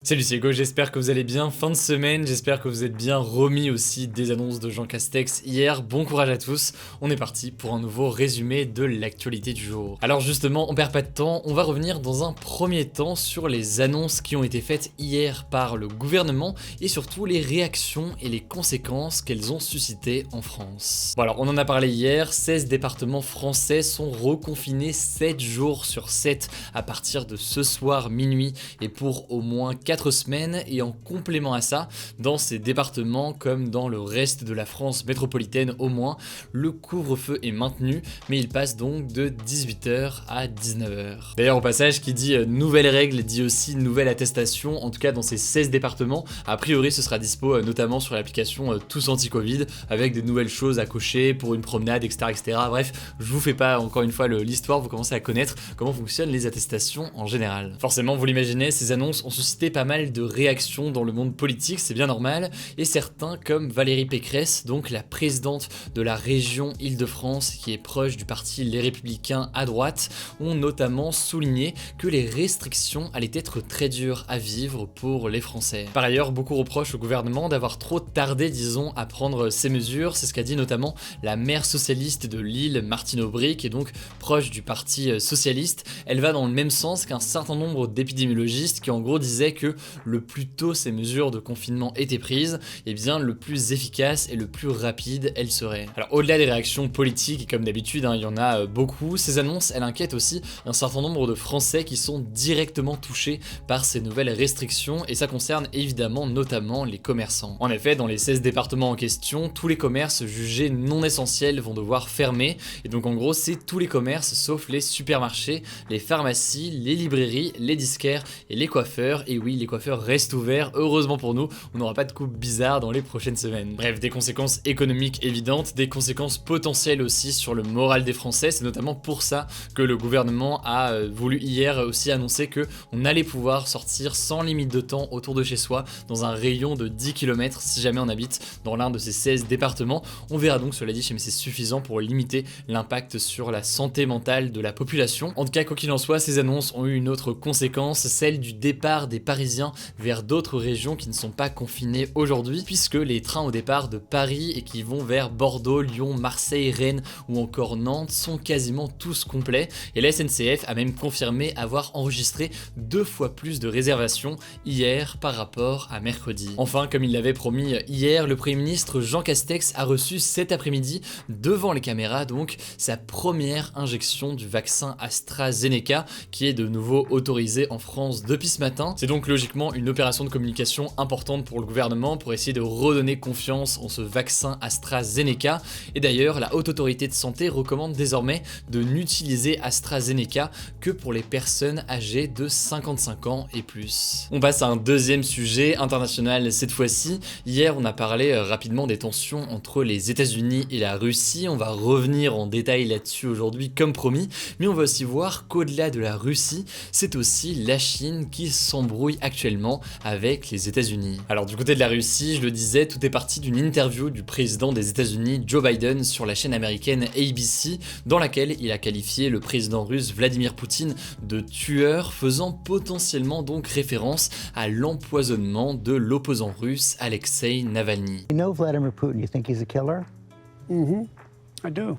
Salut, c'est Hugo, j'espère que vous allez bien, fin de semaine, j'espère que vous êtes bien remis aussi des annonces de Jean Castex hier, bon courage à tous, on est parti pour un nouveau résumé de l'actualité du jour. Alors justement, on perd pas de temps, on va revenir dans un premier temps sur les annonces qui ont été faites hier par le gouvernement et surtout les réactions et les conséquences qu'elles ont suscitées en France. Bon alors, on en a parlé hier, 16 départements français sont reconfinés 7 jours sur 7 à partir de ce soir minuit et pour au moins 4 semaines, et en complément à ça, dans ces départements comme dans le reste de la France métropolitaine au moins, le couvre-feu est maintenu, mais il passe donc de 18h à 19h. D'ailleurs au passage, qui dit nouvelles règles dit aussi nouvelle attestation, en tout cas dans ces 16 départements, a priori ce sera dispo notamment sur l'application Tous Anti-Covid, avec des nouvelles choses à cocher pour une promenade, etc. Bref, je vous fais pas encore une fois l'histoire, vous commencez à connaître comment fonctionnent les attestations en général. Forcément, vous l'imaginez, ces annonces ont suscité pas mal de réactions dans le monde politique, c'est bien normal, et certains comme Valérie Pécresse, donc la présidente de la région Île-de-France qui est proche du parti Les Républicains à droite, ont notamment souligné que les restrictions allaient être très dures à vivre pour les Français. Par ailleurs, beaucoup reprochent au gouvernement d'avoir trop tardé, disons, à prendre ces mesures, c'est ce qu'a dit notamment la maire socialiste de Lille, Martine Aubry, qui est donc proche du parti socialiste. Elle va dans le même sens qu'un certain nombre d'épidémiologistes qui en gros disaient que le plus tôt ces mesures de confinement étaient prises, et bien le plus efficace et le plus rapide elles seraient. Alors au-delà des réactions politiques, et comme d'habitude il y en a beaucoup, ces annonces elles inquiètent aussi un certain nombre de Français qui sont directement touchés par ces nouvelles restrictions, et ça concerne évidemment notamment les commerçants. En effet, dans les 16 départements en question, tous les commerces jugés non essentiels vont devoir fermer, et donc en gros c'est tous les commerces sauf les supermarchés, les pharmacies, les librairies, les disquaires et les coiffeurs, et oui les coiffeurs restent ouverts, heureusement pour nous, on n'aura pas de coupe bizarre dans les prochaines semaines. Bref, des conséquences économiques évidentes, des conséquences potentielles aussi sur le moral des Français, c'est notamment pour ça que le gouvernement a voulu hier aussi annoncer que on allait pouvoir sortir sans limite de temps autour de chez soi, dans un rayon de 10 km si jamais on habite dans l'un de ces 16 départements. On verra donc, cela dit, mais c'est suffisant pour limiter l'impact sur la santé mentale de la population. En tout cas, quoi qu'il en soit, ces annonces ont eu une autre conséquence, celle du départ des Parisiens vers d'autres régions qui ne sont pas confinées aujourd'hui, puisque les trains au départ de Paris et qui vont vers Bordeaux, Lyon, Marseille, Rennes ou encore Nantes sont quasiment tous complets, et la SNCF a même confirmé avoir enregistré 2 fois plus de réservations hier par rapport à mercredi. Enfin, comme il l'avait promis hier, le Premier ministre Jean Castex a reçu cet après-midi, devant les caméras donc, sa première injection du vaccin AstraZeneca, qui est de nouveau autorisé en France depuis ce matin. C'est donc logiquement une opération de communication importante pour le gouvernement pour essayer de redonner confiance en ce vaccin AstraZeneca, et d'ailleurs la Haute Autorité de Santé recommande désormais de n'utiliser AstraZeneca que pour les personnes âgées de 55 ans et plus. On passe à un deuxième sujet international cette fois-ci. Hier on a parlé rapidement des tensions entre les États-Unis et la Russie, on va revenir en détail là-dessus aujourd'hui comme promis, mais on va aussi voir qu'au-delà de la Russie, c'est aussi la Chine qui s'embrouille actuellement avec les États-Unis. Alors du côté de la Russie, je le disais, tout est parti d'une interview du président des États-Unis Joe Biden sur la chaîne américaine ABC, dans laquelle il a qualifié le président russe Vladimir Poutine de tueur, faisant potentiellement donc référence à l'empoisonnement de l'opposant russe Alexei Navalny. You know Vladimir Putin, you think he's a killer?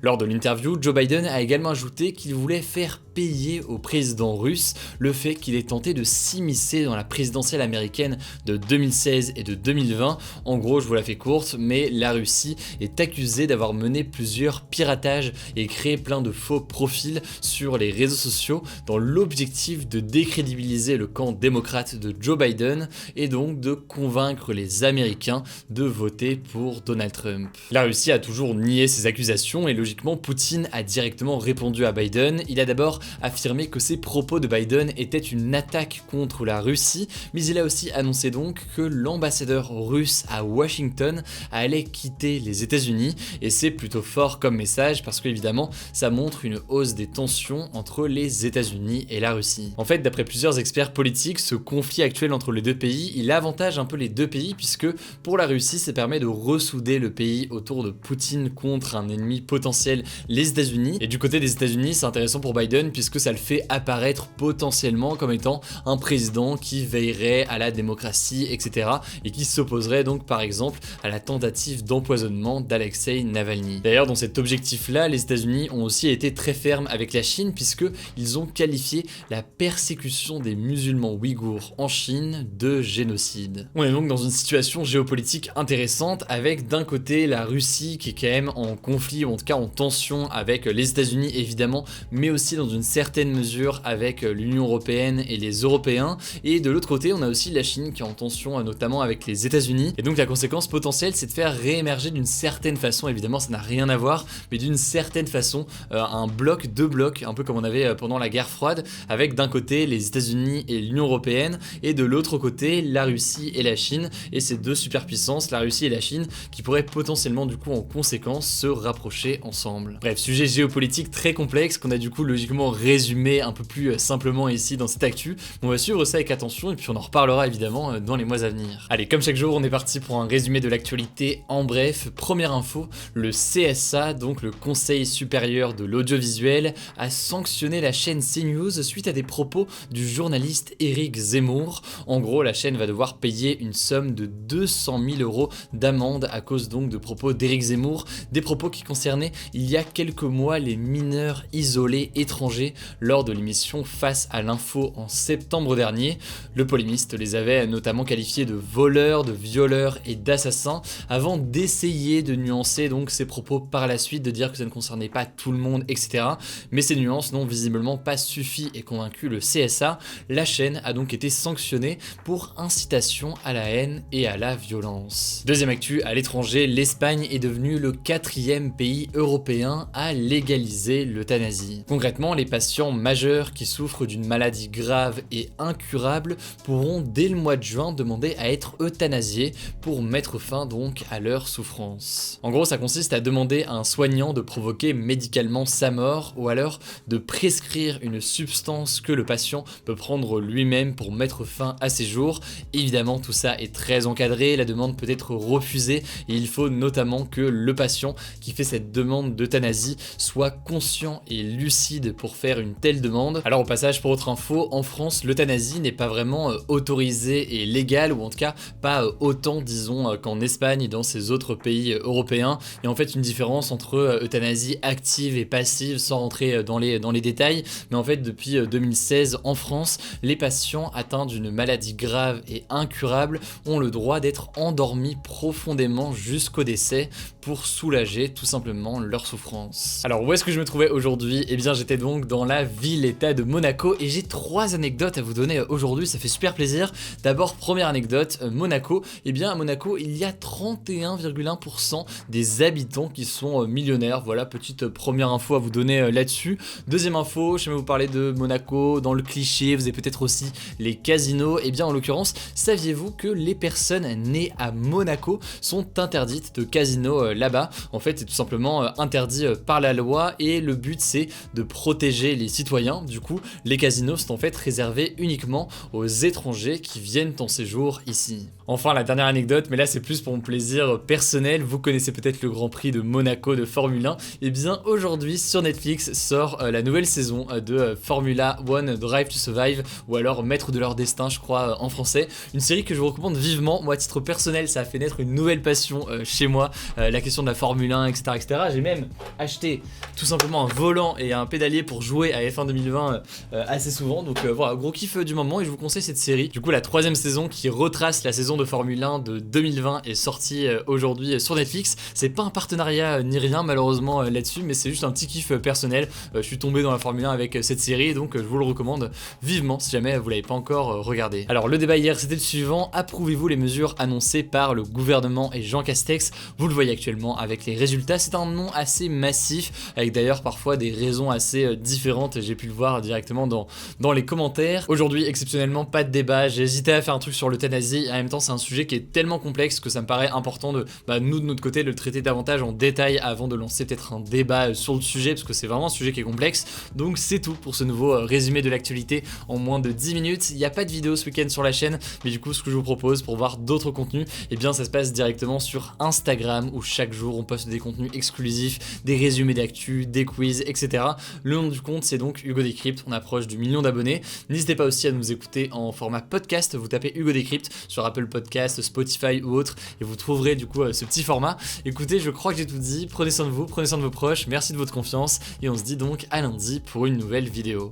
Lors de l'interview, Joe Biden a également ajouté qu'il voulait faire payer au président russe le fait qu'il ait tenté de s'immiscer dans la présidentielle américaine de 2016 et de 2020. En gros, je vous la fais courte, mais la Russie est accusée d'avoir mené plusieurs piratages et créé plein de faux profils sur les réseaux sociaux dans l'objectif de décrédibiliser le camp démocrate de Joe Biden et donc de convaincre les Américains de voter pour Donald Trump. La Russie a toujours nié ces accusations et logiquement Poutine a directement répondu à Biden. Il a d'abord affirmé que ces propos de Biden étaient une attaque contre la Russie, mais il a aussi annoncé donc que l'ambassadeur russe à Washington allait quitter les États-Unis, et c'est plutôt fort comme message parce qu'évidemment ça montre une hausse des tensions entre les États-Unis et la Russie. En fait, d'après plusieurs experts politiques, ce conflit actuel entre les deux pays, il avantage un peu les deux pays puisque pour la Russie ça permet de ressouder le pays autour de Poutine contre un ennemi potentiel, les États-Unis, et du côté des États-Unis c'est intéressant pour Biden Biden puisque ça le fait apparaître potentiellement comme étant un président qui veillerait à la démocratie, etc. et qui s'opposerait donc par exemple à la tentative d'empoisonnement d'Alexei Navalny. D'ailleurs, dans cet objectif-là, les États-Unis ont aussi été très fermes avec la Chine puisqu'ils ont qualifié la persécution des musulmans ouïghours en Chine de génocide. On est donc dans une situation géopolitique intéressante avec d'un côté la Russie qui est quand même en conflit ou en tout cas en tension avec les États-Unis évidemment, mais aussi dans une certaine mesure avec l'Union européenne et les Européens, et de l'autre côté on a aussi la Chine qui est en tension notamment avec les États-Unis, et donc la conséquence potentielle c'est de faire réémerger d'une certaine façon, évidemment ça n'a rien à voir, mais d'une certaine façon un bloc, deux blocs, un peu comme on avait pendant la guerre froide, avec d'un côté les États-Unis et l'Union européenne, et de l'autre côté la Russie et la Chine, et ces deux superpuissances, la Russie et la Chine, qui pourraient potentiellement du coup en conséquence se rapprocher ensemble. Bref, sujet géopolitique très complexe qu'on a du coup logiquement résumé un peu plus simplement ici dans cette actu. On va suivre ça avec attention et puis on en reparlera évidemment dans les mois à venir. Allez, comme chaque jour, on est parti pour un résumé de l'actualité en bref. Première info, le CSA, donc le Conseil supérieur de l'audiovisuel, a sanctionné la chaîne CNews suite à des propos du journaliste Éric Zemmour. En gros, la chaîne va devoir payer une somme de 200 000 € d'amende à cause donc de propos d'Éric Zemmour, des propos qui concernaient il y a quelques mois les mineurs isolés étrangers lors de l'émission Face à l'info en septembre dernier. Le polémiste les avait notamment qualifiés de voleurs, de violeurs et d'assassins avant d'essayer de nuancer donc ces propos par la suite, de dire que ça ne concernait pas tout le monde, etc. Mais ces nuances n'ont visiblement pas suffi et convaincu le CSA. La chaîne a donc été sanctionnée pour incitation à la haine et à la violence. Deuxième actu, à l'étranger, l'Espagne est devenue le 4e pays européen à légaliser l'euthanasie. Concrètement, les patients majeurs qui souffrent d'une maladie grave et incurable pourront dès le mois de juin demander à être euthanasiés pour mettre fin donc à leur souffrance. En gros, ça consiste à demander à un soignant de provoquer médicalement sa mort ou alors de prescrire une substance que le patient peut prendre lui-même pour mettre fin à ses jours. Évidemment, tout ça est très encadré, la demande peut être refusée et il faut notamment que le patient qui fait cette demande d'euthanasie soit conscient et lucide pour faire une telle demande. Alors au passage, pour autre info, en France, l'euthanasie n'est pas vraiment autorisée et légale, ou en tout cas pas autant disons qu'en Espagne et dans ces autres pays européens. Il y a en fait une différence entre euthanasie active et passive sans rentrer dans les détails, mais en fait depuis 2016 en France, les patients atteints d'une maladie grave et incurable ont le droit d'être endormis profondément jusqu'au décès pour soulager tout simplement leur souffrance. Alors où est-ce que je me trouvais aujourd'hui? Eh bien j'étais donc dans la ville-état de Monaco et j'ai 3 anecdotes à vous donner aujourd'hui, ça fait super plaisir. D'abord, première anecdote, Monaco. Eh bien à Monaco il y a 31,1% des habitants qui sont millionnaires. Voilà, petite première info à vous donner là-dessus. Deuxième info, je vais vous parler de Monaco, dans le cliché, vous avez peut-être aussi les casinos. Eh bien en l'occurrence, saviez-vous que les personnes nées à Monaco sont interdites de casino là-bas? En fait, c'est tout simplement interdit par la loi et le but c'est de protéger les citoyens. Du coup, les casinos sont en fait réservés uniquement aux étrangers qui viennent en séjour ici. Enfin, la dernière anecdote, mais là c'est plus pour mon plaisir personnel, vous connaissez peut-être le Grand Prix de Monaco de Formule 1. Et bien aujourd'hui sur Netflix sort la nouvelle saison de Formula One Drive to Survive, ou alors Maître de leur destin je crois en français. Une série que je vous recommande vivement. Moi à titre personnel ça a fait naître une nouvelle passion chez moi, la question de la Formule 1, etc. etc. J'ai même acheté tout simplement un volant et un pédalier pour jouer à F1 2020 assez souvent. Donc voilà, gros kiff du moment et je vous conseille cette série. Du coup la 3e saison qui retrace la saison de Formule 1 de 2020 est sortie aujourd'hui sur Netflix. C'est pas un partenariat ni rien malheureusement là-dessus, mais c'est juste un petit kiff personnel. Je suis tombé dans la Formule 1 avec cette série, donc je vous le recommande vivement si jamais vous l'avez pas encore regardé. Alors le débat hier c'était le suivant: approuvez-vous les mesures annoncées par le gouvernement et Jean Castex? Vous le voyez actuellement avec les résultats, c'est un non assez massif, avec d'ailleurs parfois des raisons assez différentes, j'ai pu le voir directement dans les commentaires. Aujourd'hui exceptionnellement pas de débat, j'ai hésité à faire un truc sur l'euthanasie, en même temps c'est un sujet qui est tellement complexe que ça me paraît important de nous de notre côté le traiter davantage en détail avant de lancer peut-être un débat sur le sujet, parce que c'est vraiment un sujet qui est complexe. Donc c'est tout pour ce nouveau résumé de l'actualité en moins de 10 minutes. Il n'y a pas de vidéo ce week-end sur la chaîne, mais du coup ce que je vous propose pour voir d'autres contenus, et bien ça se passe directement sur Instagram où chaque jour on poste des contenus exclusifs, des résumés d'actu, des quiz, etc. Le nom du compte, c'est donc Hugo Décrypte. On approche du 1 million d'abonnés. N'hésitez pas aussi à nous écouter en format podcast. Vous tapez Hugo Décrypte sur Apple Podcast, Spotify ou autre et vous trouverez du coup ce petit format. Écoutez, je crois que j'ai tout dit. Prenez soin de vous, prenez soin de vos proches. Merci de votre confiance et on se dit donc à lundi pour une nouvelle vidéo.